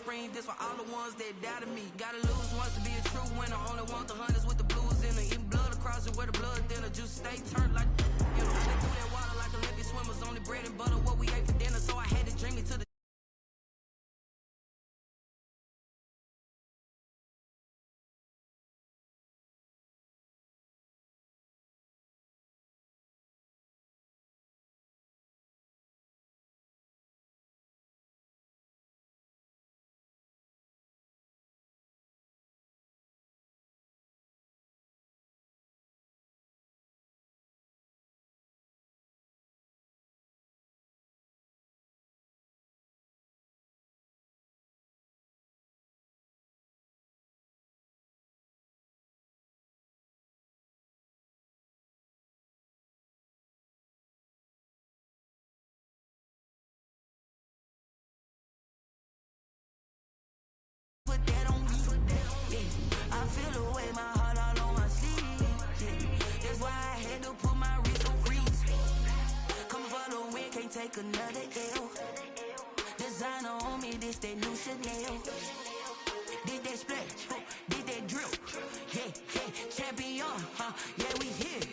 spring, this for all the ones that doubted me. Gotta lose once to be a true winner. Only want the hunters with the blues in it. Eating blood across it where the blood thinner. Juice stay turned like, you know, they through that water like Olympic swimmers. Only bread and butter, what we ate for dinner. So I had to drink it to the put that on me. Yeah, I feel the way, my heart all on my sleeve. Yeah, that's why I had to put my wrist on freeze. Come for the win, can't take another L. Designer on me, this that new Chanel. Did that splash, did that drill. Yeah, yeah, champion, yeah, we here.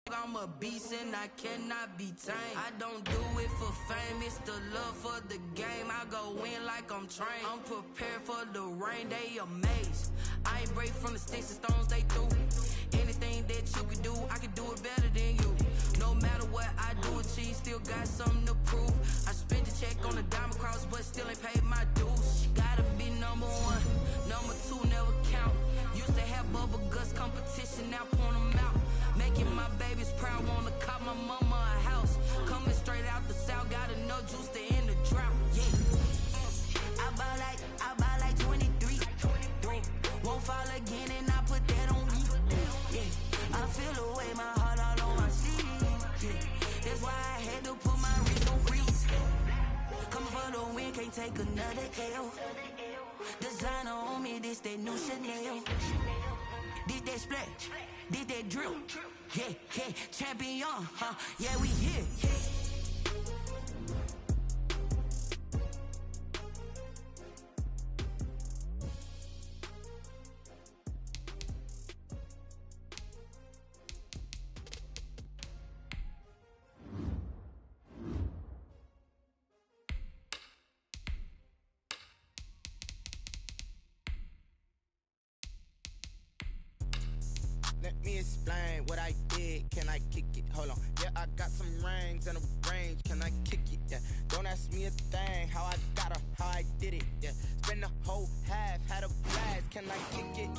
I'm a beast and I cannot be tamed. I don't do it for fame, it's the love for the game. I go in like I'm trained. I'm prepared for the rain, they amazed. I ain't break from the sticks and stones they threw. Anything that you can do, I can do it better than you. No matter what I do achieve, still got something to prove. I spent the check on the diamond cross, but still ain't paid my dues. Gotta be number one, number two never count. Used to have bubble guts competition, now point them out. Making my babies proud, wanna cop my mama a house. Coming straight out the south, got enough juice to end the drought. Yeah, I buy like 23. Won't fall again and I put that on me. Yeah, I feel the way, my heart all on my sleeve. Yeah, that's why I had to put my wrist on freeze. Coming for the win, can't take another L. Designer on me, this that new Chanel. Did that splash, did that drill. Yeah, yeah, champion, yeah, we here. Let me explain what I did. Can I kick it? Hold on. Yeah, I got some rings and a range. Can I kick it? Yeah. Don't ask me a thing. How I got her, how I did it. Yeah. Spend the whole half, had a blast. Can I kick it?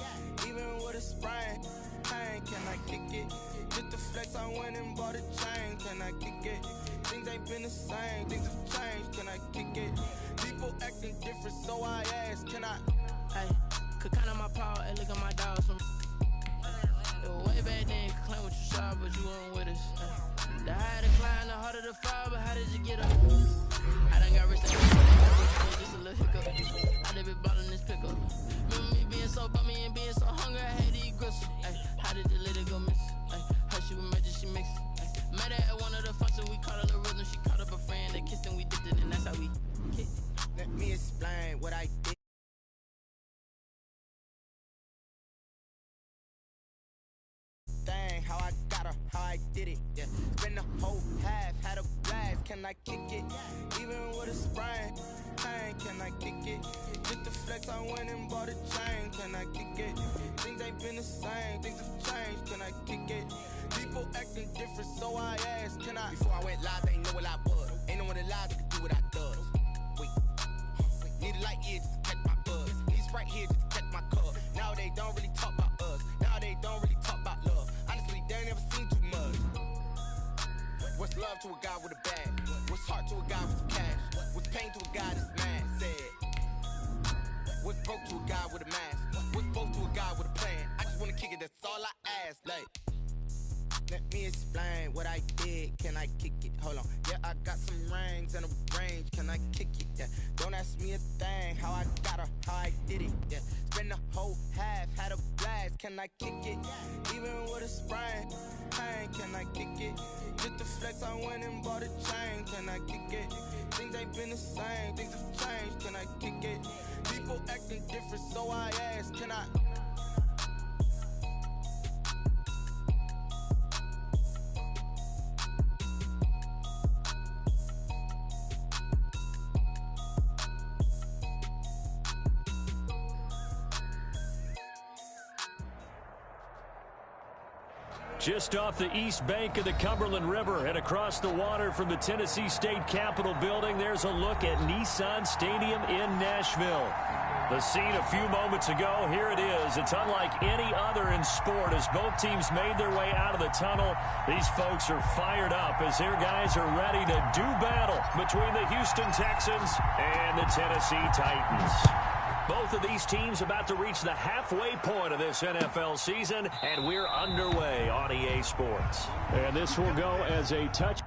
Even with a sprain. Pain, can I kick it? Just the flex, I went and bought a chain. Can I kick it? Things ain't been the same. Things have changed. Can I kick it? People acting different, so I ask. Can I? Hey, could count on my paw and look at my dogs from. Way back then, claim what you saw, but you weren't with us. The higher the climb, the harder the fall, but how did you get up? I done got rich, just a little hiccup. I done been ballin' this pickup. Remember me being so bummy and being so hungry, I had to eat gristle. How did the lady go miss? Her she was magic, she mixed. Met her at one of the functions, we caught her the rhythm. She caught up a friend, they kissed and we dipped it, and that's how we kicked. Let me explain what I did. How I got her, how I did it, yeah. Spend the whole half, had a blast. Can I kick it? Even with a sprain, pain, can I kick it? Just the flex, I went and bought a chain. Can I kick it? Things ain't been the same, things have changed. Can I kick it? People acting different, so I asked, can I? Before I went live, they ain't know what I was. Ain't no one alive that could do what I does. Wait, need a light here just to catch my buzz. Need Sprite here just to catch my cup. Now they don't really talk about us. Now they don't really talk about love. Honestly, they ain't never seen too much. What's love to a guy with a bag? What's heart to a guy with some cash? What's pain to a guy that's mad? Said. What's broke to a guy with a mask? What's broke to a guy with a plan? I just wanna kick it, that's all I ask. Like, let me explain what I did. Can I kick it? Hold on. Yeah, I got some rings and a range. Can I kick it? Yeah. Don't ask me a thing. How I got her, how I did it. Yeah. Spend the whole half, had a blast. Can I kick it? Even with a sprain. Pain, can I kick it? Just the flex, I went and bought a chain. Can I kick it? Things ain't been the same. Things have changed, can I kick it? People acting different, so I ask, can I? Just off the east bank of the Cumberland River and across the water from the Tennessee State Capitol building, there's a look at Nissan Stadium in Nashville. The scene a few moments ago, here it is. It's unlike any other in sport as both teams made their way out of the tunnel. These folks are fired up as their guys are ready to do battle between the Houston Texans and the Tennessee Titans. Both of these teams about to reach the halfway point of this NFL season, and we're underway on EA Sports. And this will go as a touch.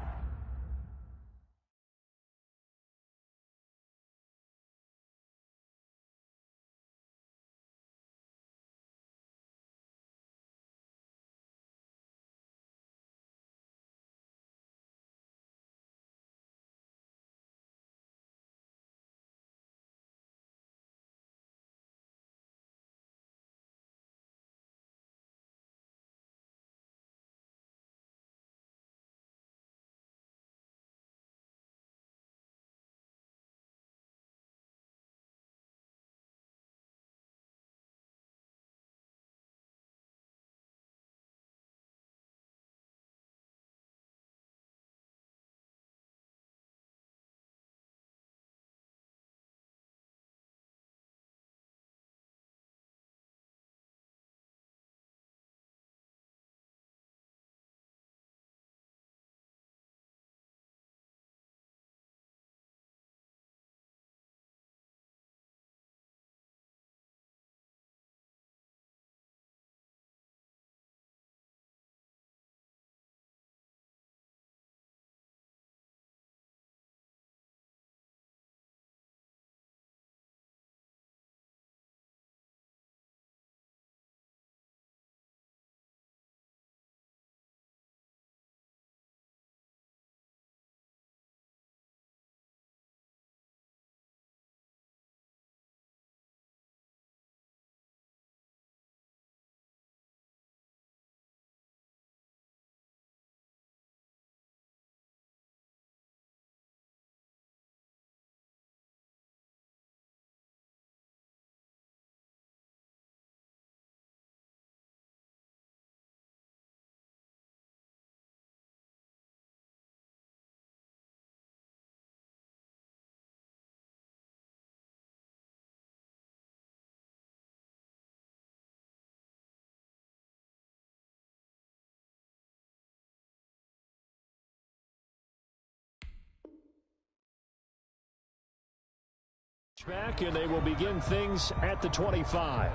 Back, and they will begin things at the 25.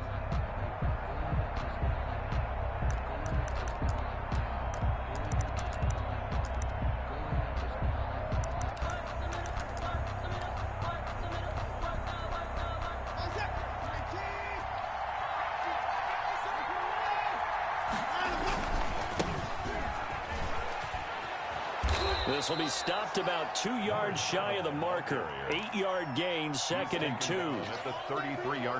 This will be stopped about 2 yards shy of the marker. 8-yard gain, 2nd and 2.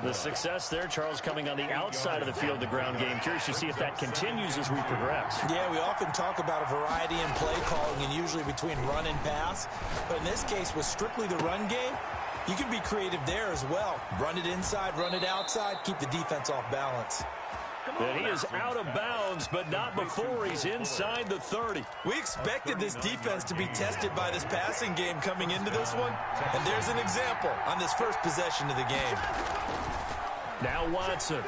The success there, Charles, coming on the outside of the field, the ground game. Curious to see if that continues as we progress. Yeah, we often talk about a variety in play calling and usually between run and pass. But in this case, with strictly the run game, you can be creative there as well. Run it inside, run it outside, keep the defense off balance. And he is out of bounds, but not before he's inside the 30. We expected this defense to be tested by this passing game coming into this one, and there's an example on this first possession of the game. Now Watson.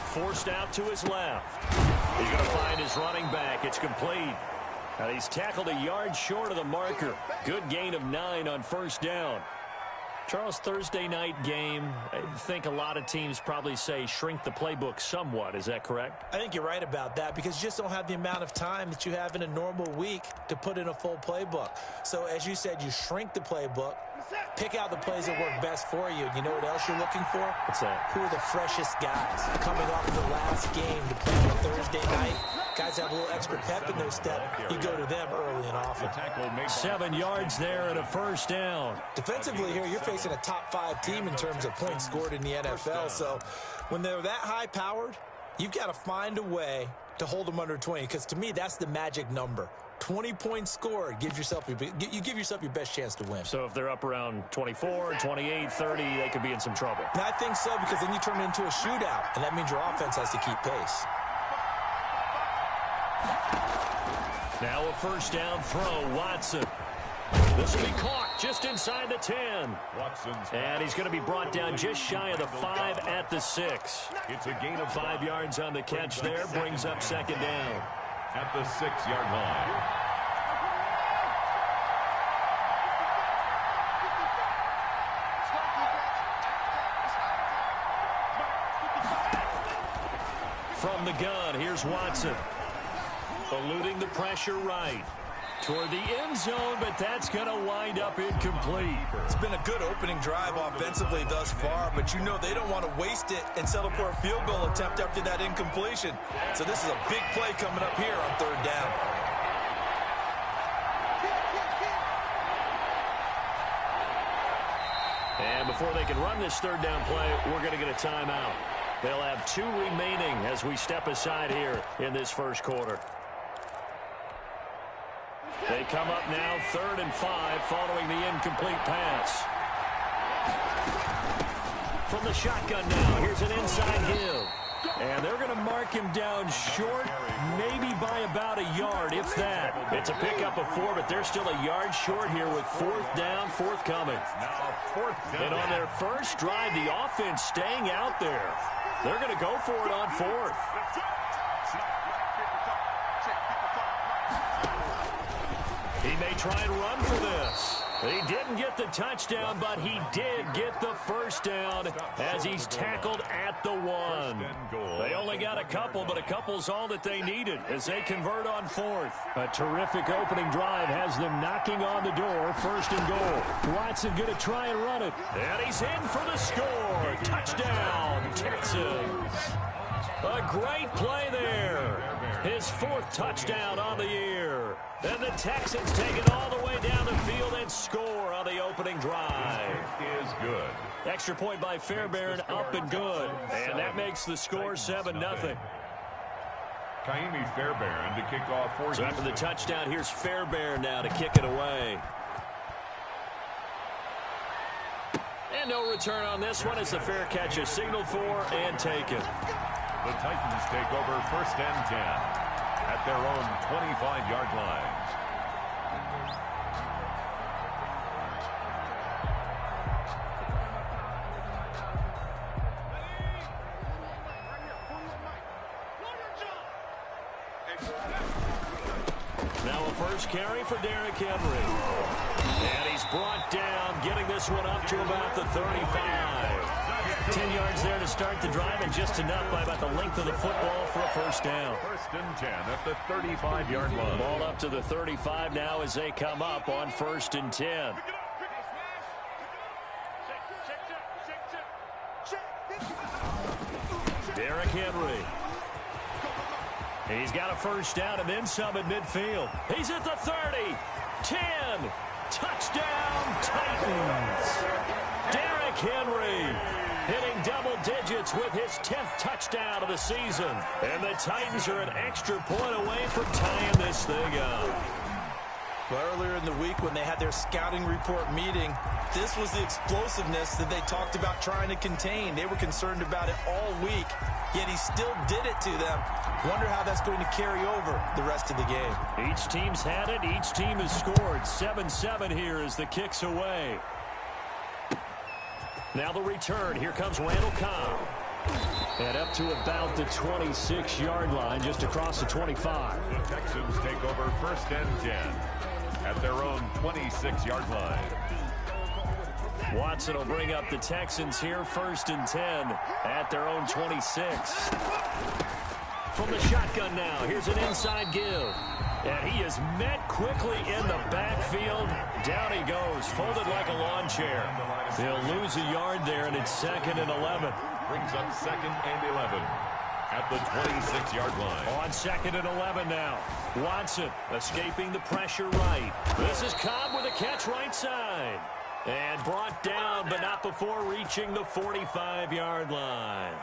Forced out to his left. He's going to find his running back. It's complete. And he's tackled a yard short of the marker. Good gain of 9 on first down. Charles, Thursday night game, I think a lot of teams probably say shrink the playbook somewhat. Is that correct? I think you're right about that because you just don't have the amount of time that you have in a normal week to put in a full playbook. So, as you said, you shrink the playbook, pick out the plays that work best for you. You know what else you're looking for? What's that? Who are the freshest guys coming off of the last game to play on Thursday night? Guys have a little extra pep in their step. You go to them early and often. 7 yards there and a first down. Defensively here, you're facing a top 5 team in terms of points scored in the NFL. So when they're that high-powered, you've got to find a way to hold them under 20, because to me, that's the magic number. 20 points scored, you give yourself your best chance to win. So if they're up around 24, 28, 30, they could be in some trouble. And I think so, because then you turn it into a shootout, and that means your offense has to keep pace. Now a first down throw, Watson. This will be caught just inside the 10. And he's going to be brought down just shy of the 5 at the 6. It's a gain of 5 yards on the catch there, brings up second down. At the 6-yard line. From the gun, here's Watson. Eluding the pressure right. Toward the end zone, but that's going to wind up incomplete. It's been a good opening drive offensively thus far, but you know they don't want to waste it and settle for a field goal attempt after that incompletion. So this is a big play coming up here on third down. And before they can run this third down play, we're going to get a timeout. They'll have 2 remaining as we step aside here in this first quarter. They come up now 3rd and 5 following the incomplete pass. From the shotgun now, here's an inside give. And they're going to mark him down short, maybe by about a yard, if that. It's a pickup of 4, but they're still a yard short here with 4th down, forthcoming. And on their first drive, the offense staying out there. They're going to go for it on 4th. He may try and run for this. He didn't get the touchdown, but he did get the first down as he's tackled at the 1. They only got a couple, but a couple's all that they needed as they convert on 4th. A terrific opening drive has them knocking on the door, 1st and goal. Watson going to try and run it. And he's in for the score. Touchdown, Texans. A great play there. His 4th touchdown on the year. And the Texans take it all the way down the field and score on the opening drive. Is good. Extra point by Fairbairn, up and good. And that makes the score 7-0. Kaimi Fairbairn to kick off for So after the touchdown, here's Fairbairn now to kick it away. And no return on this one as the fair catch is signaled for and taken. The Titans take over 1st and 10 at their own 25-yard line. Now a first carry for Derrick Henry. And he's brought down, getting this one up to about the 35. 10 yards there to start the drive, and just enough by about the length of the football for a first down. 1st and 10 at the 35-yard line. Ball up to the 35 now as they come up on 1st and 10. Derrick Henry. He's got a first down and then some at midfield. He's at the 30. 10. Touchdown, Titans. Derrick Henry hitting double digits with his 10th touchdown of the season. And the Titans are an extra point away from tying this thing up. Well, earlier in the week when they had their scouting report meeting, this was the explosiveness that they talked about trying to contain. They were concerned about it all week, yet he still did it to them. Wonder how that's going to carry over the rest of the game. Each team's had it. Each team has scored. 7-7 here as the kick's away. Now the return. Here comes Randall Cobb. And up to about the 26-yard line, just across the 25. The Texans take over 1st and 10 at their own 26-yard line. Watson will bring up the Texans here, 1st and 10 at their own 26. From the shotgun now, here's an inside give. And he is met quickly in the backfield. Down he goes, folded like a lawn chair. He'll lose a yard there, and it's 2nd and 11. Brings up 2nd and 11. at the 26-yard line. On 2nd and 11 now. Watson escaping the pressure right. This is Cobb with a catch right side. And brought down, but not before reaching the 45-yard line.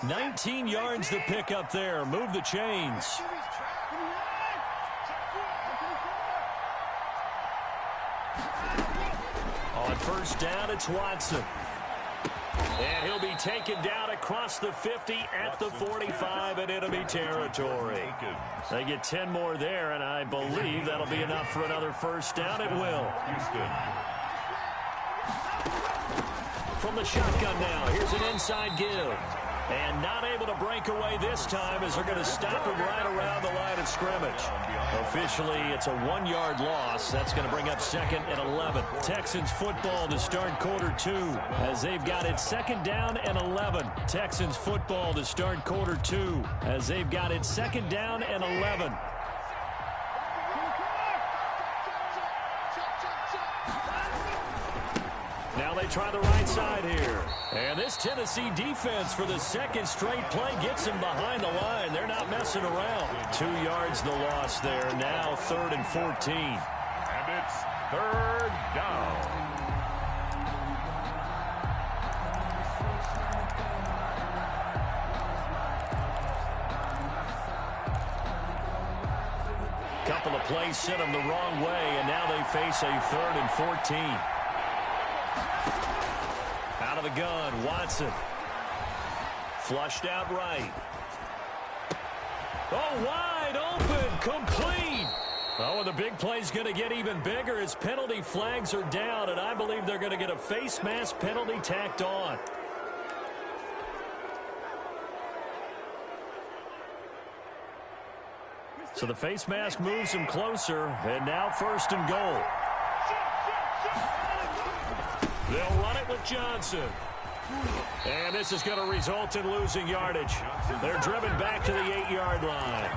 19 yards to pick up there. Move the chains. On 1st down, it's Watson. And he'll be taken down across the 50 at the 45 in enemy territory. They get 10 more there, and I believe that'll be enough for another 1st down. It will. Houston. From the shotgun now, here's an inside give. And not able to break away this time as they're going to stop him right around the line of scrimmage. Officially, it's a 1-yard loss. That's going to bring up 2nd and 11. Texans football to start quarter 2 as they've got it 2nd down and 11. Texans football to start quarter 2 as they've got it 2nd down and 11. Now they try the right side here. And this Tennessee defense for the 2nd straight play gets them behind the line. They're not messing around. 2 yards the loss there. Now 3rd and 14. And it's 3rd down. Couple of plays sent them the wrong way, and now they face a 3rd and 14. Out of the gun, Watson. Flushed out right. Oh, wide open, complete. Oh, and the big play's going to get even bigger as penalty flags are down, and I believe they're going to get a face mask penalty tacked on. So the face mask moves him closer, and now 1st and goal. They'll run it with Johnson. And this is going to result in losing yardage. They're driven back to the 8-yard line.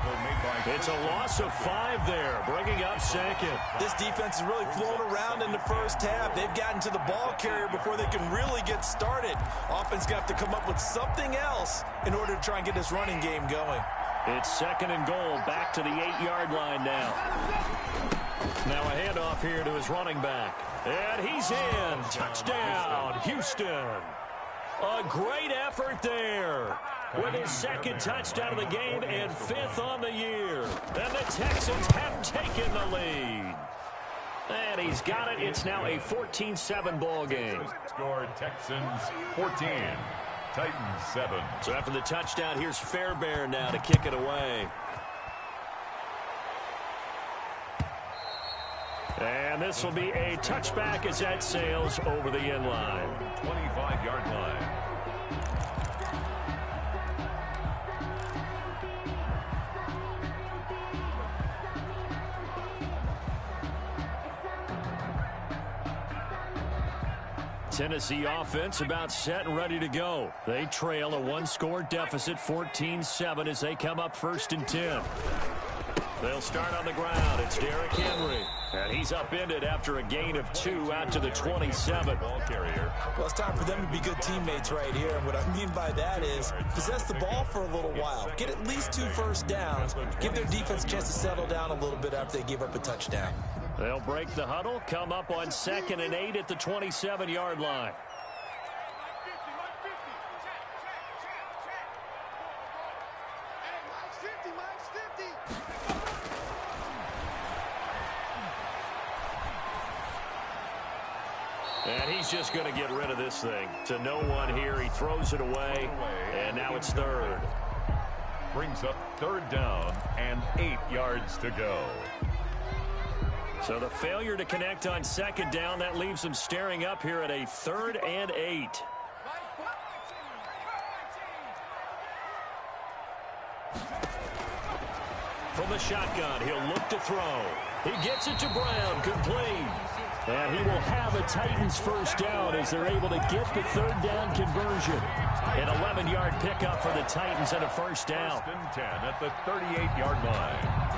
It's a loss of 5 there, bringing up 2nd. This defense is really flown around in the 1st half. They've gotten to the ball carrier before they can really get started. Offense got to come up with something else in order to try and get this running game going. It's 2nd and goal, back to the 8-yard line now. Now a handoff here to his running back. And he's in. Touchdown, Houston. A great effort there with his 2nd touchdown of the game and 5th on the year. And the Texans have taken the lead. And he's got it. It's now a 14-7 ball game. Score Texans 14, Titans 7. So after the touchdown, here's Fairbairn now to kick it away. And this will be a touchback as that sails over the end line. 25-yard line. Tennessee offense about set and ready to go. They trail a 1-score deficit, 14-7 as they come up 1st and 10. They'll start on the ground. It's Derrick Henry. And he's upended after a gain of 2 out to the 27. Ball carrier. Well, it's time for them to be good teammates right here. And what I mean by that is possess the ball for a little while. Get at least 2 first downs. Give their defense a chance to settle down a little bit after they give up a touchdown. They'll break the huddle, come up on 2nd and 8 at the 27-yard line. And he's just going to get rid of this thing. To no one here, he throws it away, and now it's 3rd. Brings up 3rd down and 8 yards to go. So the failure to connect on 2nd down, that leaves them staring up here at a 3rd and 8. From the shotgun, he'll look to throw. He gets it to Brown, complete. And he will have a Titans 1st down as they're able to get the 3rd down conversion. An 11-yard pickup for the Titans and a 1st down. 1st and 10 at the 38-yard line.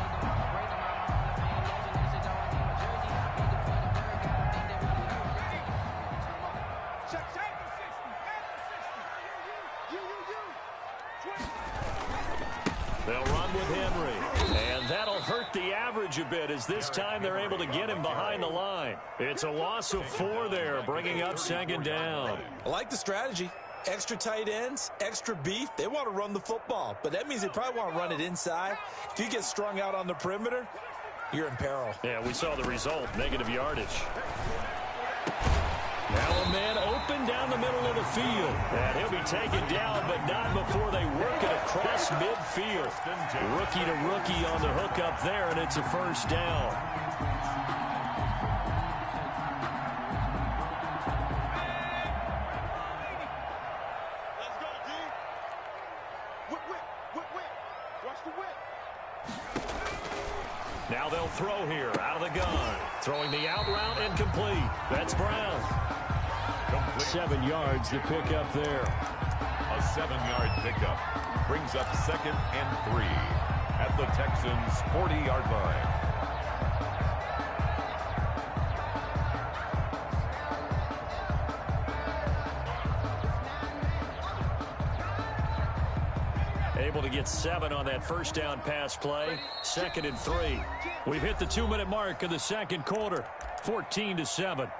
They'll run with Henry. And that'll hurt the average a bit as this time they're able to get him behind the line. It's a loss of 4 there, bringing up second down. I like the strategy. Extra tight ends, extra beef. They want to run the football, but that means they probably want to run it inside. If you get strung out on the perimeter, you're in peril. Yeah, we saw the result, negative yardage. Now a man open down the middle of the field. And he'll be taken down, but not before they work it across midfield. Rookie to rookie on the hook up there, and it's a first down. Let's go, D. Whip. Watch the whip. Now they'll throw here out of the gun. Throwing the out route incomplete. That's Brown. 7 yards to pick up there. A 7-yard pickup brings up 2nd and 3 at the Texans' 40-yard line. Able to get 7 on that first down pass play. 2nd and 3. We've hit the 2-minute mark of the second quarter. 14-7.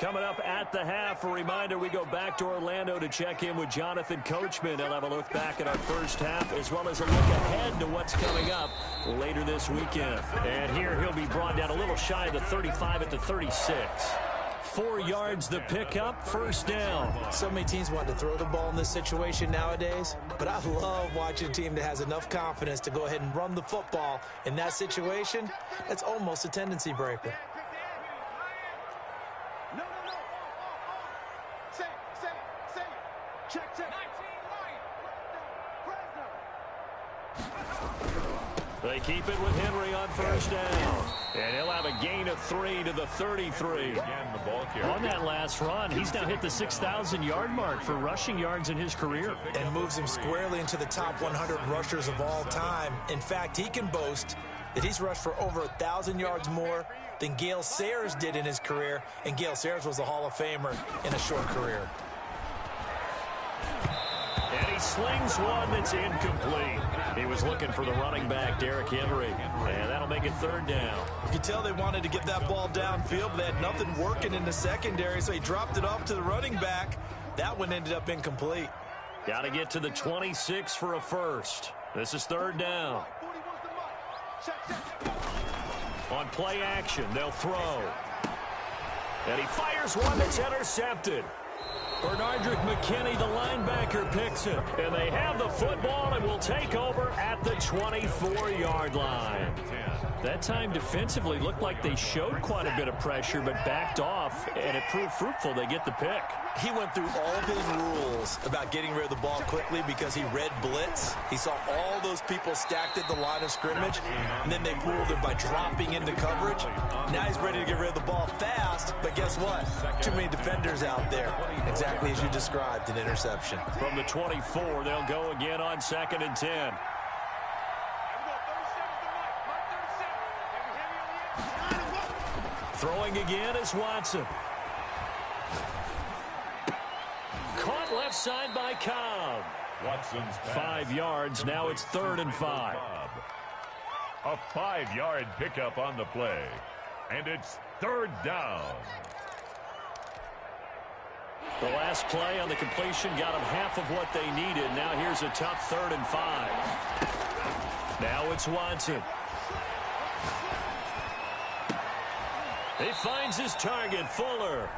Coming up at the half, a reminder, we go back to Orlando to check in with Jonathan Coachman. He'll have a look back at our first half as well as a look ahead to what's coming up later this weekend. And here he'll be brought down a little shy of the 35 at the 36. 4 yards the pickup, first down. So many teams want to throw the ball in this situation nowadays, but I love watching a team that has enough confidence to go ahead and run the football in that situation. That's almost a tendency breaker. No. Say. Check. 19 right. They keep it with Henry on first down. And he'll have a gain of 3 to the 33. On that last run, he's now hit the 6,000-yard mark for rushing yards in his career. And moves him squarely into the top 100 rushers of all time. In fact, he can boast that he's rushed for over 1,000 yards more than Gale Sayers did in his career. And Gale Sayers was a Hall of Famer in a short career. And he slings one that's incomplete. He was looking for the running back, Derrick Henry. And that'll make it third down. You can tell they wanted to get that ball downfield, but they had nothing working in the secondary, so he dropped it off to the running back. That one ended up incomplete. Got to get to the 26 for a first. This is third down. On play action, they'll throw. And he fires one that's intercepted. Bernardrick McKinney, the linebacker, picks it. And they have the football and will take over at the 24-yard line. That time defensively looked like they showed quite a bit of pressure but backed off, and it proved fruitful. They get the pick. He went through all of his rules about getting rid of the ball quickly because he read blitz. He saw all those people stacked at the line of scrimmage, and then they fooled him by dropping into coverage. Now he's ready to get rid of the ball fast, but guess what? Too many defenders out there. Exactly as you described, an interception. From the 24, they'll go again on 2nd and 10. Throwing again is Watson. Caught left side by Cobb. Watson's 5 yards. Now it's 3rd and 5. A 5-yard pickup on the play. And it's third down. The last play on the completion got them half of what they needed. Now here's a tough 3rd and 5. Now it's Watson. He finds his target, Fuller.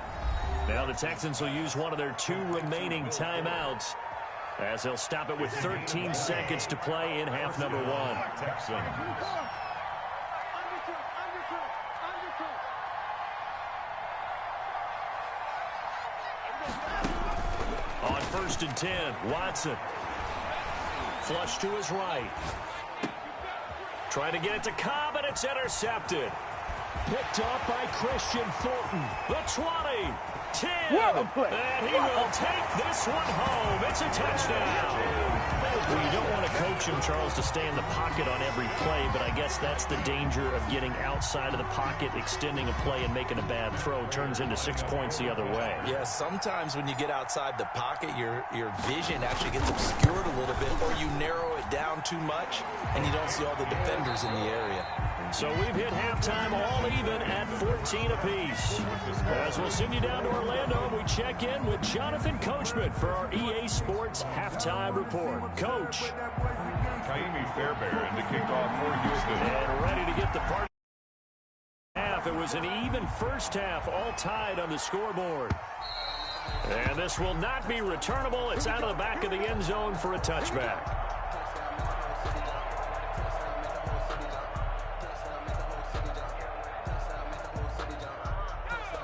Now the Texans will use one of their 2 remaining timeouts as they'll stop it with 13 seconds to play in half number 1. Texans. On 1st and 10, Watson. Flush to his right. Trying to get it to Cobb, and it's intercepted. Picked off by Christian Fulton. The 20, 10, and he will take this one home. It's a touchdown. Well, you don't want to coach him, Charles, to stay in the pocket on every play, but I guess that's the danger of getting outside of the pocket, extending a play, and making a bad throw. Turns into 6 points the other way. Yeah, sometimes when you get outside the pocket, your vision actually gets obscured a little bit, or you narrow it down too much, and you don't see all the defenders in the area. So we've hit halftime all even at 14 apiece. As we'll send you down to Orlando, we check in with Jonathan Coachman for our EA Sports Halftime Report. Coach. Kaimi Fairbairn to kick off for Houston. And ready to get the party. It was an even first half, all tied on the scoreboard. And this will not be returnable. It's out of the back of the end zone for a touchback.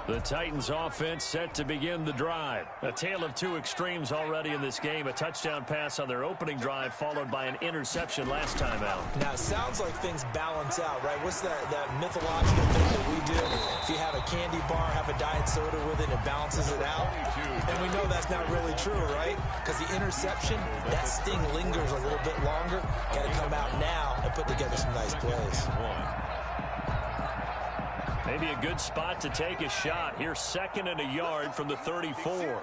The Titans offense set to begin the drive. A tale of two extremes already in this game. A touchdown pass on their opening drive followed by an interception last time out. Now, it sounds like things balance out, right? What's that mythological thing that we do? If you have a candy bar, have a diet soda with it, it balances it out. And we know that's not really true, right? Because the interception, that sting lingers a little bit longer. Got to come out now and put together some nice plays. Maybe a good spot to take a shot. Here's 2nd and a yard from the 34.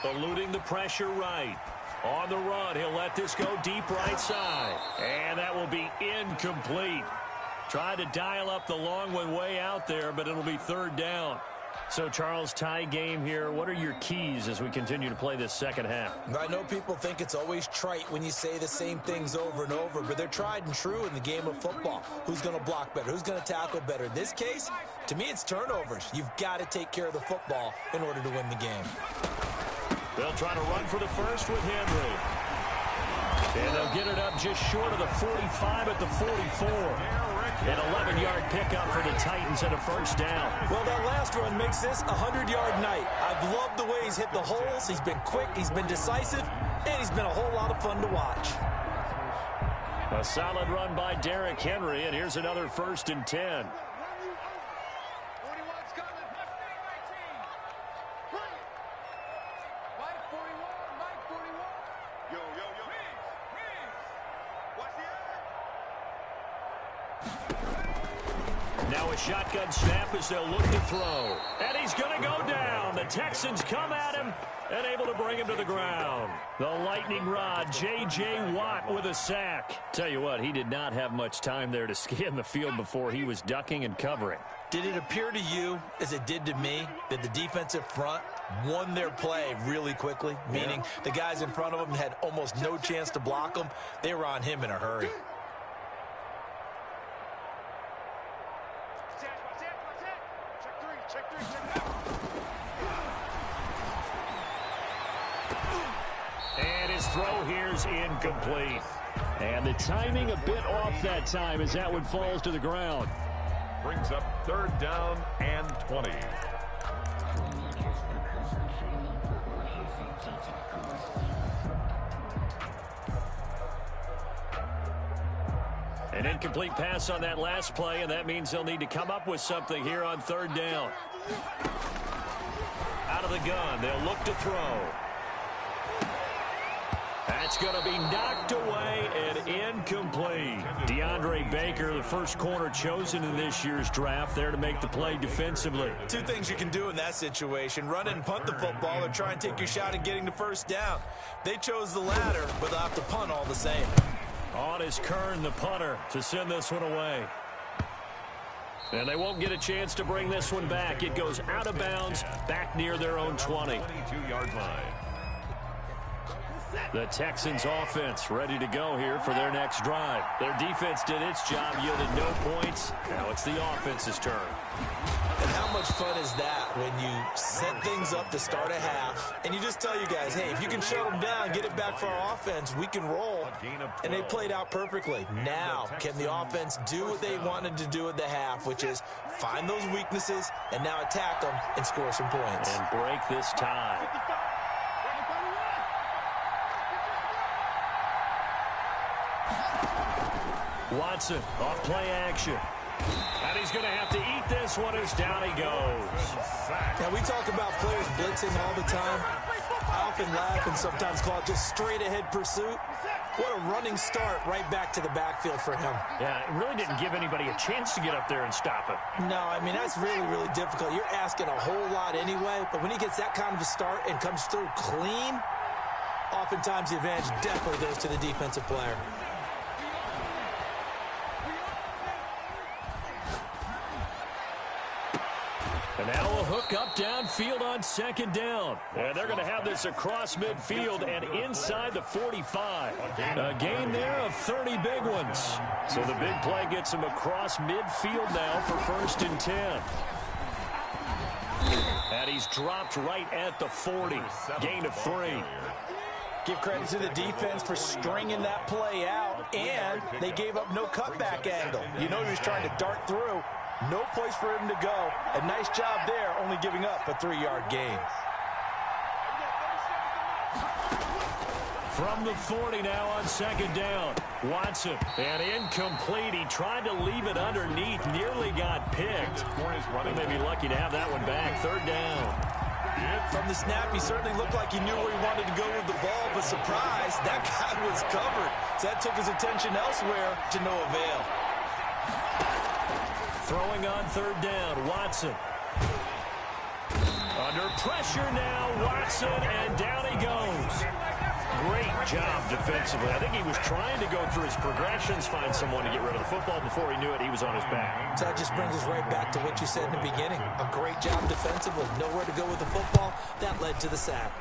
Eluding the pressure right. On the run, he'll let this go deep right side. And that will be incomplete. Tried to dial up the long one way out there, but it'll be 3rd down. So, Charles, tie game here. What are your keys as we continue to play this second half? I know people think it's always trite when you say the same things over and over, but they're tried and true in the game of football. Who's going to block better? Who's going to tackle better? In this case, to me, it's turnovers. You've got to take care of the football in order to win the game. They'll try to run for the first with Henry. And they'll get it up just short of the 45 at the 44. An 11-yard pickup for the Titans and a 1st down. Well, that last run makes this a 100-yard night. I've loved the way he's hit the holes. He's been quick, he's been decisive, and he's been a whole lot of fun to watch. A solid run by Derrick Henry, and here's another 1st and 10. Now a shotgun snap as they'll look to throw. And he's going to go down. The Texans come at him and able to bring him to the ground. The lightning rod, J.J. Watt with a sack. Tell you what, he did not have much time there to scan the field before he was ducking and covering. Did it appear to you, as it did to me, that the defensive front won their play really quickly? Meaning the guys in front of them had almost no chance to block them. They were on him in a hurry. And his throw here's incomplete. And the timing a bit off that time as that one falls to the ground. Brings up 3rd down and 20. An incomplete pass on that last play, and that means they'll need to come up with something here on 3rd down. Out of the gun, they'll look to throw. That's going to be knocked away and incomplete. DeAndre Baker, the first corner chosen in this year's draft, there to make the play defensively. Two things you can do in that situation: run and punt the football, or try and take your shot at getting the 1st down. They chose the latter, but they'll have to punt all the same. On is Kern, the punter, to send this one away. And they won't get a chance to bring this one back. It goes out of bounds, back near their own 20. 22-yard line. The Texans offense ready to go here for their next drive. Their defense did its job, yielded no points. Now it's the offense's turn. And how much fun is that when you set things up to start a half and you just tell you guys, hey, if you can shut them down, get it back for our offense, we can roll. And they played out perfectly. Now, can the offense do what they wanted to do at the half, which is find those weaknesses and now attack them and score some points. And break this tie. Watson off play action. And he's going to have to eat this one as down he goes. Now, we talk about players blitzing all the time. I often laugh and sometimes call it just straight-ahead pursuit. What a running start right back to the backfield for him. Yeah, it really didn't give anybody a chance to get up there and stop it. No, I mean, that's really, really difficult. You're asking a whole lot anyway, but when he gets that kind of a start and comes through clean, oftentimes the advantage definitely goes to the defensive player. And now a hook up downfield on second down. And they're going to have this across midfield and inside the 45. A gain there of 30 big ones. So the big play gets him across midfield now for 1st and 10. And he's dropped right at the 40. Gain of 3. Give credit to the defense for stringing that play out, and they gave up no cutback angle. You know he was trying to dart through. No place for him to go. A nice job there, only giving up a 3-yard gain. From the 40 now on second down. Watson, and incomplete. He tried to leave it underneath, nearly got picked. He may be lucky to have that one back. 3rd down. From the snap, he certainly looked like he knew where he wanted to go with the ball, but surprise, that guy was covered. So that took his attention elsewhere to no avail. Throwing on 3rd down, Watson. Under pressure now, Watson, and down he goes. Great job defensively. I think he was trying to go through his progressions, find someone to get rid of the football. Before he knew it, he was on his back. So that just brings us right back to what you said in the beginning. A great job defensively. Nowhere to go with the football. That led to the sack.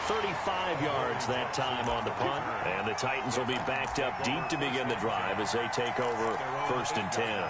$35 yards that time on the punt. And the Titans will be backed up deep to begin the drive as they take over 1st and 10.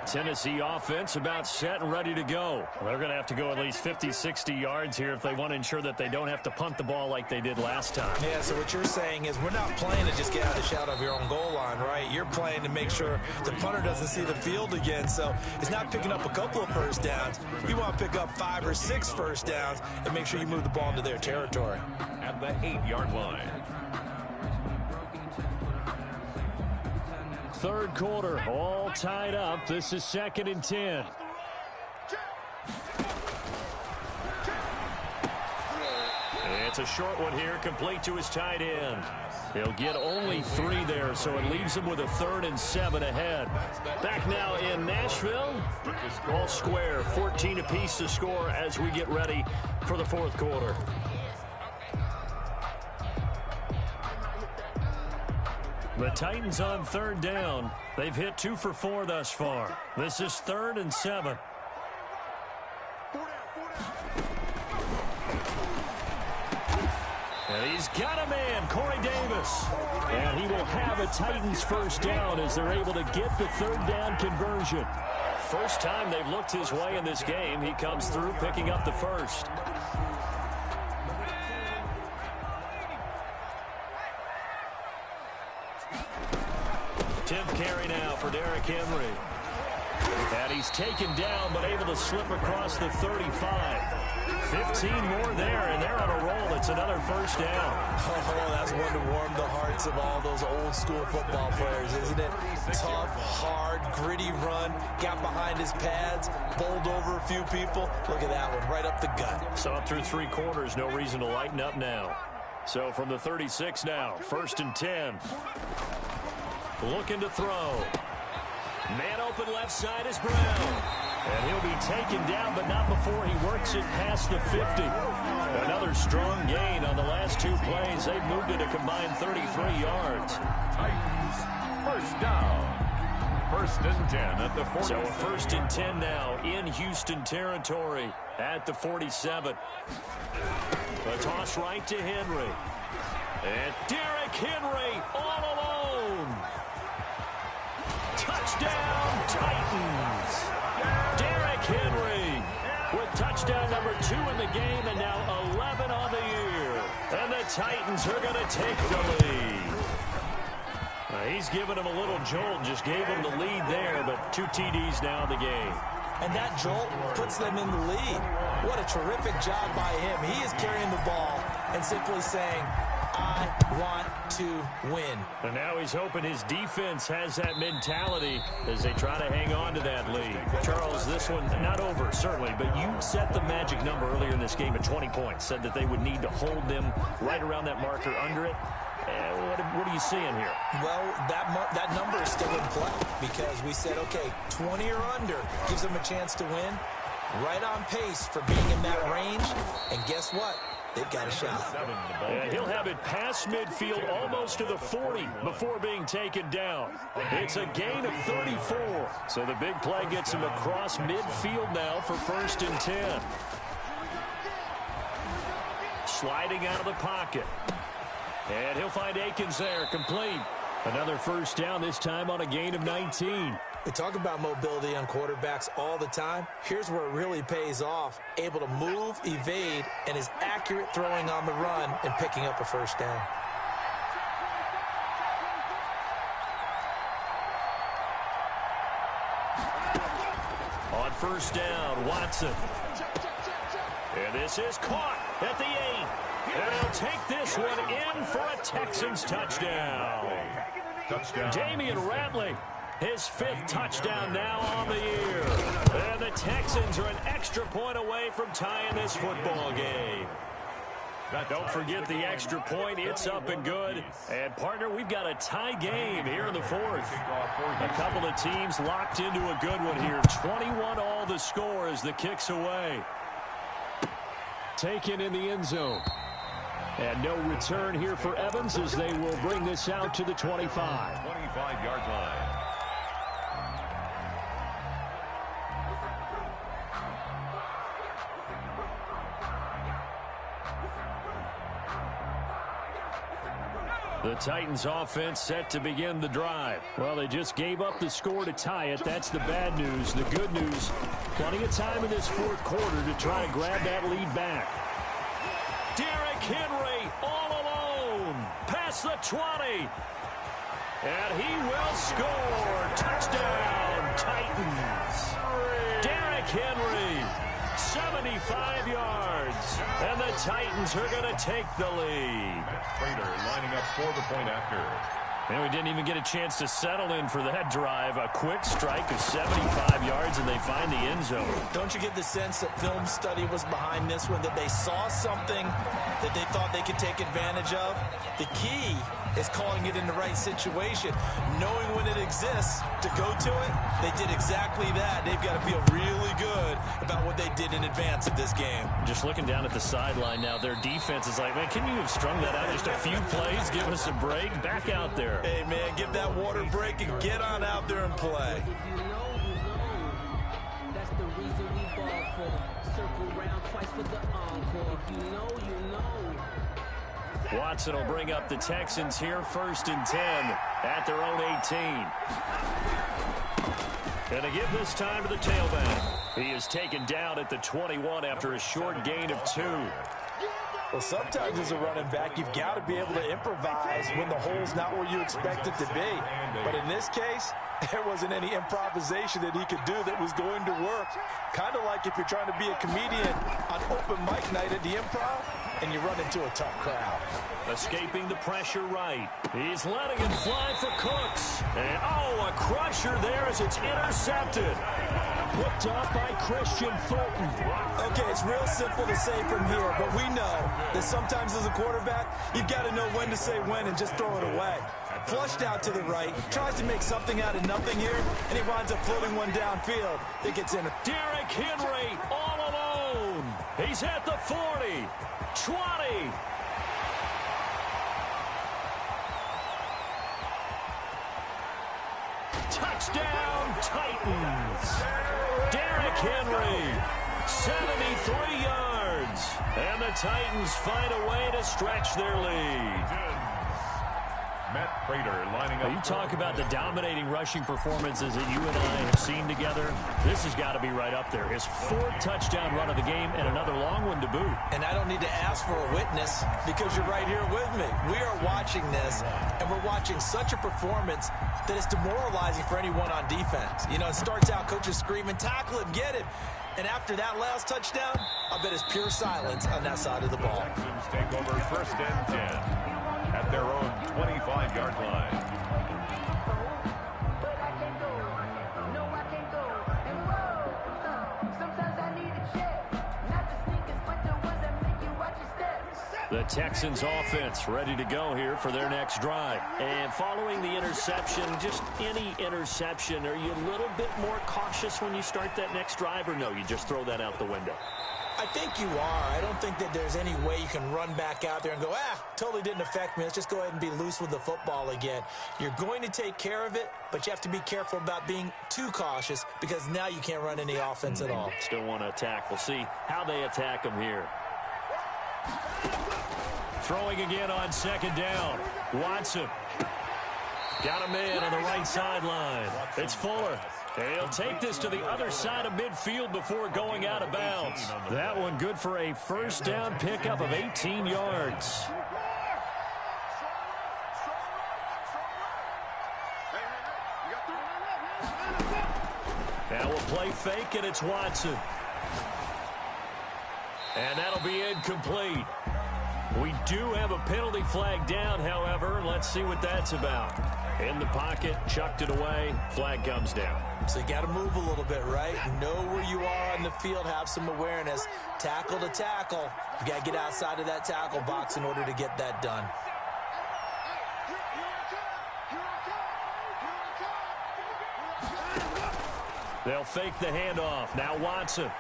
Tennessee offense about set and ready to go. They're going to have to go at least 50, 60 yards here if they want to ensure that they don't have to punt the ball like they did last time. Yeah, so what you're saying is we're not playing to just get out of the shadow of your own goal line, right? You're playing to make sure the punter doesn't see the field again. So it's not picking up a couple of first downs. You want to pick up 5 or 6 first downs and make sure you move the ball into their territory. At the 8-yard line. 3rd quarter, all tied up. This is 2nd and 10. It's a short one here, complete to his tight end. He'll get only 3 there, so it leaves him with a 3rd and 7 ahead. Back now in Nashville. All square, 14 apiece to score as we get ready for the 4th quarter. The Titans on 3rd down. They've hit 2 for 4 thus far. This is 3rd and 7. And he's got a man, Corey Davis. And he will have a Titans first down as they're able to get the 3rd down conversion. First time they've looked his way in this game. He comes through picking up the first. Tenth carry now for Derrick Henry. And he's taken down, but able to slip across the 35. 15 more there, and they're on a roll. It's another first down. Oh, that's one to warm the hearts of all those old-school football players, isn't it? Tough, hard, gritty run. Got behind his pads, bowled over a few people. Look at that one, right up the gut. Saw it through 3 quarters. No reason to lighten up now. So from the 36 now, 1st and 10. Looking to throw. Man open left side is Brown. And he'll be taken down, but not before he works it past the 50. Another strong gain on the last 2 plays. They've moved it a combined 33 yards. Titans, first down. 1st and 10 at the 40. So a 1st and 10 now in Houston territory at the 47. A toss right to Henry. And Derrick Henry all alone. Touchdown, Titans. Derrick Henry with touchdown number 2 in the game and now 11 on the year. And the Titans are going to take the lead. He's given him a little jolt, just gave him the lead there, but 2 TDs now in the game. and that jolt puts them in the lead. What a terrific job by him. He is carrying the ball and simply saying, I want to win. And now he's hoping his defense has that mentality as they try to hang on to that lead. Charles, this one not over, certainly, but you set the magic number earlier in this game at 20 points, said that they would need to hold them right around that marker under it. What are you seeing here? Well, that number is still in play because we said, okay, 20 or under gives them a chance to win. Right on pace for being in that range. And guess what? They've got a shot. And he'll have it past midfield almost to the 40 before being taken down. It's a gain of 34. So the big play gets him across midfield now for 1st and 10. Sliding out of the pocket. And he'll find Akins there, complete. Another 1st down, this time on a gain of 19. We talk about mobility on quarterbacks all the time. Here's where it really pays off. Able to move, evade, and is accurate throwing on the run and picking up a 1st down. On 1st down, Watson. And this is caught at the 8. And he'll take this one in for a Texans touchdown. Damian Ratley, his 5th touchdown now on the year. And the Texans are an extra point away from tying this football game. Don't forget the extra point. It's up and good. And, partner, we've got a tie game here in the 4th. A couple of teams locked into a good one here. 21 all the score as the kick's away. Taken in the end zone. And no return here for Evans as they will bring this out to the 25. 25-yard line. The Titans offense set to begin the drive. Well, they just gave up the score to tie it. That's the bad news. The good news, plenty of time in this 4th quarter to try to grab that lead back. Derrick Henry all alone. Past the 20. And he will score. Touchdown, Titans. Derrick Henry, 75 yards. And the Titans are going to take the lead. Prater lining up for the point after. And we didn't even get a chance to settle in for that drive. A quick strike of 75 yards, and they find the end zone. Don't you get the sense that film study was behind this one, that they saw something that they thought they could take advantage of? The key is calling it in the right situation, knowing when it exists to go to it. They did exactly that. They've got to feel really good about what they did in advance of this game. Just looking down at the sideline now, their defense is like, man, can you have strung that out just a few plays? Give us a break. Back out there. Hey, man, give that water break and get on out there and play. That's the reason we ball for. Circle round twice for the encore. If you know, you know. Watson will bring up the Texans here, 1st and 10 at their own 18. And to give this time to the tailback. He is taken down at the 21 after a short gain of 2. Well, sometimes as a running back, you've got to be able to improvise when the hole's not where you expect it to be. But in this case, there wasn't any improvisation that he could do that was going to work. Kind of like if you're trying to be a comedian on open mic night at the Improv and you run into a tough crowd. Escaping the pressure right. He's letting it fly for Cooks. And, a crusher there as it's intercepted. Picked up by Christian Fulton. Okay, it's real simple to say from here, but we know that sometimes as a quarterback, you've got to know when to say when and just throw it away. Flushed out to the right, tries to make something out of nothing here, and he winds up floating one downfield. It gets in. Derrick Henry all alone. He's at the 40, 20. Touchdown, Titans. Derrick Henry, 73 yards. And the Titans find a way to stretch their lead. Matt Prater lining up. You talk about the dominating rushing performances that you and I have seen together. This has got to be right up there. His 4th touchdown run of the game and another long one to boot. And I don't need to ask for a witness because you're right here with me. We are watching this, and we're watching such a performance that it's demoralizing for anyone on defense. You know, it starts out coaches screaming, tackle him, get him. And after that last touchdown, I bet it's pure silence on that side of the ball. Texans take over 1st and 10 at their own 25-yard line. The Texans offense ready to go here for their next drive. And following the interception, just any interception, are you a little bit more cautious when you start that next drive, or no, you just throw that out the window? I think you are. I don't think that there's any way you can run back out there and go, totally didn't affect me. Let's just go ahead and be loose with the football again. You're going to take care of it, but you have to be careful about being too cautious because now you can't run any offense at all. Still want to attack. We'll see how they attack them here. Throwing again on 2nd down. Watson. Got a man on the right sideline. It's Fuller. He'll take this to the other side of midfield before going out of bounds. That one good for a 1st down pickup of 18 yards. Now we'll play fake, and it's Watson. And that'll be incomplete. We do have a penalty flag down, however. Let's see what that's about. In the pocket, chucked it away. Flag comes down. So you got to move a little bit, right? Know where you are on the field, have some awareness. Tackle to tackle. You got to get outside of that tackle box in order to get that done. They'll fake the handoff. Now Watson.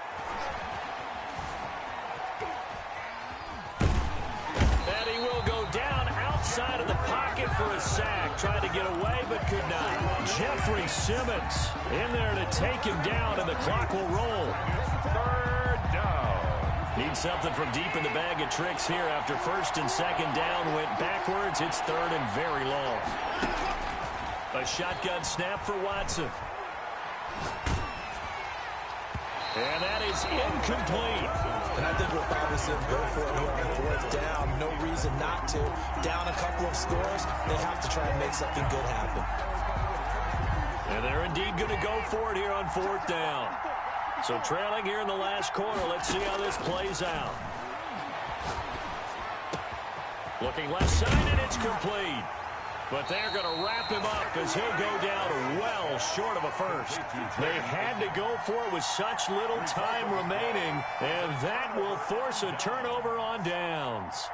And he will go down outside of the pocket for a sack. Tried to get away, but could not. Jeffrey Simmons in there to take him down, and the clock will roll. 3rd down. Need something from deep in the bag of tricks here after 1st and 2nd down went backwards. It's 3rd and very long. A shotgun snap for Watson. And that is incomplete. And I think we'll probably see him go for it here on 4th down. No reason not to. Down a couple of scores, they have to try and make something good happen. And they're indeed going to go for it here on 4th down. So trailing here in the last quarter. Let's see how this plays out. Looking left side, and it's complete. But they're going to wrap him up as he'll go down well short of a 1st. They had to go for it with such little time remaining, and that will force a turnover on downs.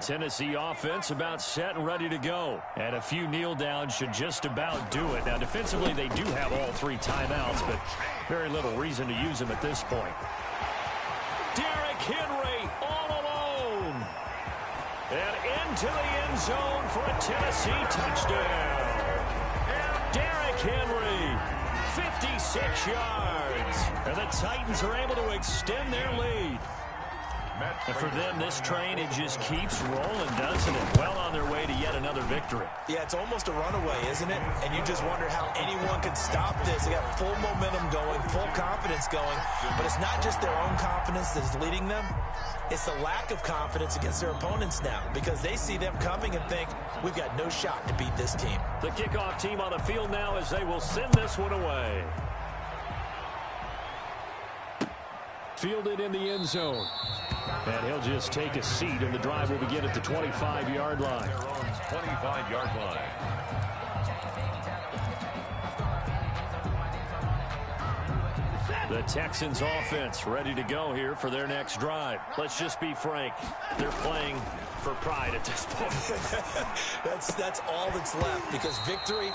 Tennessee offense about set and ready to go. And a few kneel downs should just about do it. Now, defensively, they do have all 3 timeouts, but very little reason to use them at this point. Derrick Henry all alone. And into the end zone for a Tennessee touchdown. Derrick Henry, 56 yards. And the Titans are able to extend their lead. And for them, this train, it just keeps rolling, doesn't it? Well on their way to yet another victory. Yeah, it's almost a runaway, isn't it? And you just wonder how anyone can stop this. They got full momentum going, full confidence going. But it's not just their own confidence that's leading them. It's the lack of confidence against their opponents now because they see them coming and think, we've got no shot to beat this team. The kickoff team on the field now as they will send this one away. Fielded in the end zone. And he'll just take a seat, and the drive will begin at the 25-yard line. 25-yard line. The Texans offense ready to go here for their next drive. Let's just be frank. They're playing for pride at this point. That's all that's left, because victory,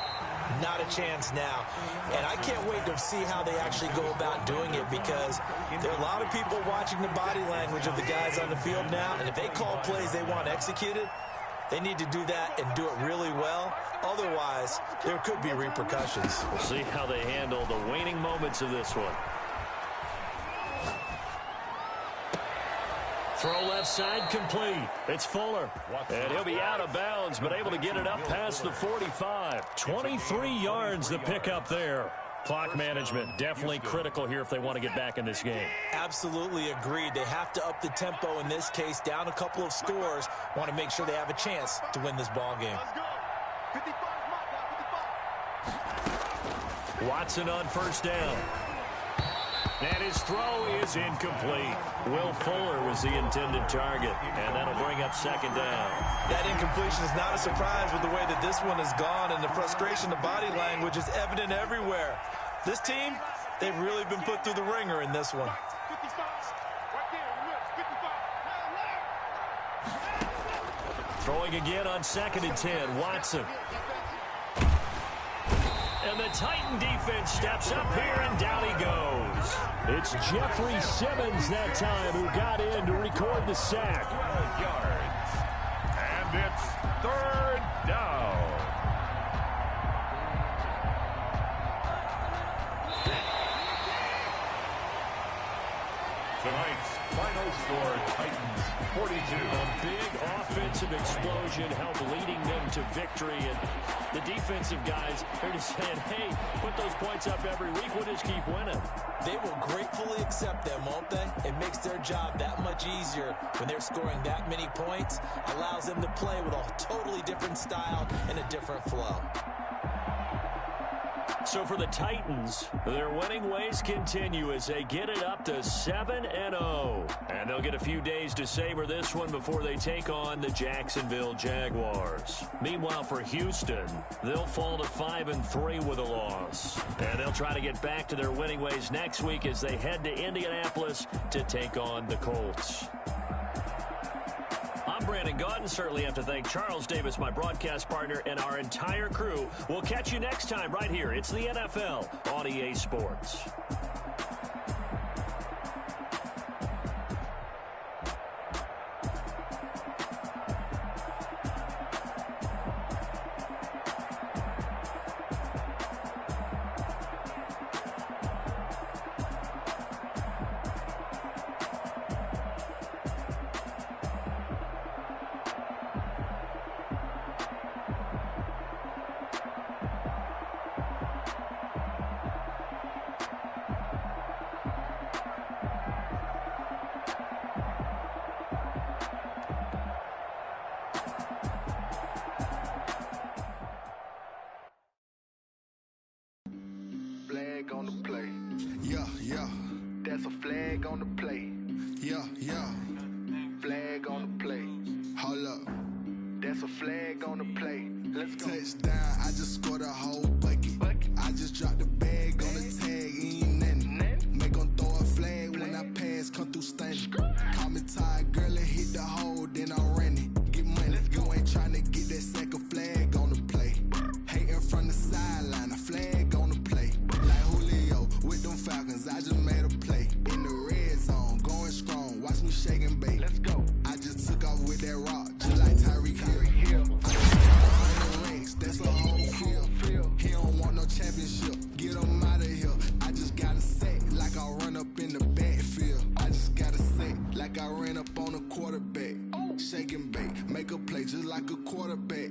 not a chance now. And I can't wait to see how they actually go about doing it, because there are a lot of people watching the body language of the guys on the field now, and if they call plays they want executed, they need to do that and do it really well. Otherwise, there could be repercussions. We'll see how they handle the waning moments of this one. Throw left side complete. It's Fuller. And he'll be out of bounds, but able to get it up past the 45. 23 yards the pickup there. Clock management definitely critical here if they want to get back in this game. Absolutely agreed. They have to up the tempo in this case, down a couple of scores. Want to make sure they have a chance to win this ball game. Let's go. 55, Micah, 55. Watson on first down. And his throw is incomplete. Will Fuller was the intended target, and that'll bring up second down. That incompletion is not a surprise with the way that this one has gone, and the frustration, the body language is evident everywhere. This team, they've really been put through the ringer in this one. 55. Right there, the lips, 55. Throwing again on 2nd and 10, Watson. And the Titan defense steps up here, and down he goes. It's Jeffrey Simmons that time who got in to record the sack. 12 yards. And it's third down. Tonight's final score, Titans 42. A big offensive explosion helped leading them to victory. And the defensive guys, they're just saying, hey, put those points up every week. We'll just keep winning. They will gratefully accept them, won't they? It makes their job that much easier when they're scoring that many points. Allows them to play with a totally different style and a different flow. So for the Titans, their winning ways continue as they get it up to 7-0. And they'll get a few days to savor this one before they take on the Jacksonville Jaguars. Meanwhile, for Houston, they'll fall to 5-3 with a loss. And they'll try to get back to their winning ways next week as they head to Indianapolis to take on the Colts. I'm Brandon Gotw. Certainly have to thank Charles Davis, my broadcast partner, and our entire crew. We'll catch you next time right here. It's the NFL on EA Sports. Flag on the play. Yeah, yeah. That's a flag on the play. Yeah, yeah. Flag on the play. Hold up. That's a flag on the play. Let's go. Touchdown, I just scored a whole bucket. I just dropped the bag on the tag, ain't nothing. Make 'em throw a flag when I pass, come through stunning. Call me tired, girl, and hit the hole, then I'm running. Get money, you ain't tryna get that second flag on the play. Hating from the sideline, a flag on the play. Like Julio with them Falcons, I just made a play. In the red zone, going strong, watch me shake and bake. Let's go. I just took off with that rock, just like Tyreek Hill. That's a whole field. He don't want no championship. Get him out of here. I just got a sack like I run up in the backfield. I just got a sack like I ran up on a quarterback. Shake and bake, make a play just like a quarterback.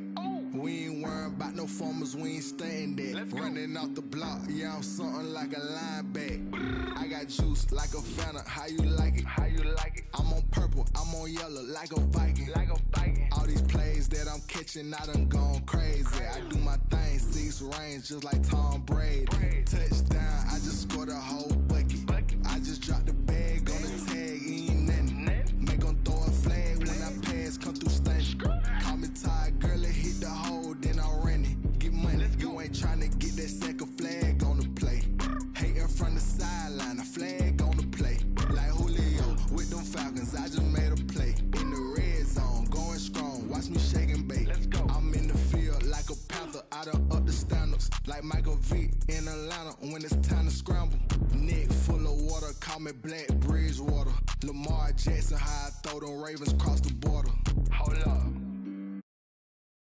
We ain't worrying about no formers, we ain't staying there. Running off the block, yeah, I'm something like a linebacker. I got juice like a Fanta, how you like it? How you like it? I'm on purple, I'm on yellow like a Viking. Like a Viking. All these plays that I'm catching, I done gone crazy. I do my thing, 6 range just like Tom Brady. Touchdown, I just scored a whole bucket. I just dropped the bag on the tag, ain't nothing. Make 'em throw a flag when I pass, come through stunning. Call me tired, girl, and hit the hole, then I'm running. Get money, you ain't tryna get that second flag on the play. Hating from the sideline, a like Michael Vick in Atlanta when it's time to scramble. Neck full of water, call me Black Bridgewater. Lamar Jackson, how I throw them Ravens across the border. Hold up.